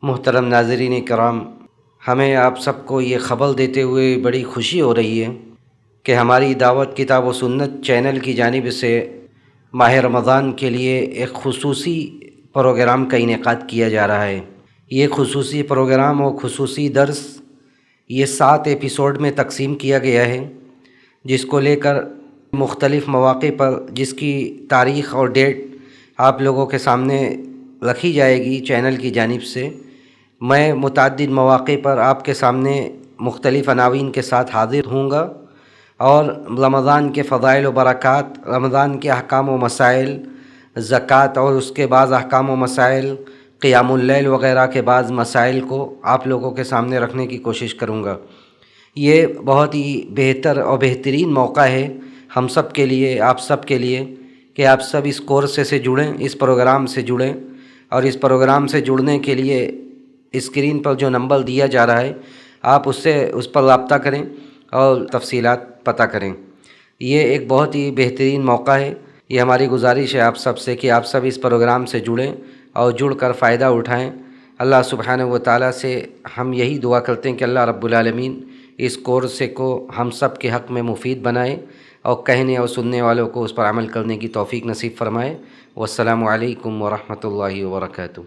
محترم ناظرین کرام، ہمیں آپ سب کو یہ خبر دیتے ہوئے بڑی خوشی ہو رہی ہے کہ ہماری دعوت کتاب و سنت چینل کی جانب سے ماہ رمضان کے لیے ایک خصوصی پروگرام کا انعقاد کیا جا رہا ہے۔ یہ خصوصی پروگرام اور خصوصی درس یہ 7 ایپیسوڈ میں تقسیم کیا گیا ہے، جس کو لے کر مختلف مواقع پر جس کی تاریخ اور ڈیٹ آپ لوگوں کے سامنے رکھی جائے گی چینل کی جانب سے۔ میں متعدد مواقع پر آپ کے سامنے مختلف عناوین کے ساتھ حاضر ہوں گا اور رمضان کے فضائل و برکات، رمضان کے احکام و مسائل، زکوٰۃ اور اس کے بعض احکام و مسائل، قیام اللیل وغیرہ کے بعض مسائل کو آپ لوگوں کے سامنے رکھنے کی کوشش کروں گا۔ یہ بہت ہی بہتر اور بہترین موقع ہے ہم سب کے لیے، آپ سب کے لیے، کہ آپ سب اس کورس سے جڑیں، اس پروگرام سے جڑیں، اور اس پروگرام سے جڑنے کے لیے اسکرین پر جو نمبر دیا جا رہا ہے آپ اس پر رابطہ کریں اور تفصیلات پتہ کریں۔ یہ ایک بہت ہی بہترین موقع ہے۔ یہ ہماری گزارش ہے آپ سب سے کہ آپ سب اس پروگرام سے جڑیں اور جڑ کر فائدہ اٹھائیں۔ اللہ سبحانہ و تعالیٰ سے ہم یہی دعا کرتے ہیں کہ اللہ رب العالمین اس کورس کو ہم سب کے حق میں مفید بنائے اور کہنے اور سننے والوں کو اس پر عمل کرنے کی توفیق نصیب فرمائے۔ والسلام علیکم ورحمۃ اللہ وبرکاتہ۔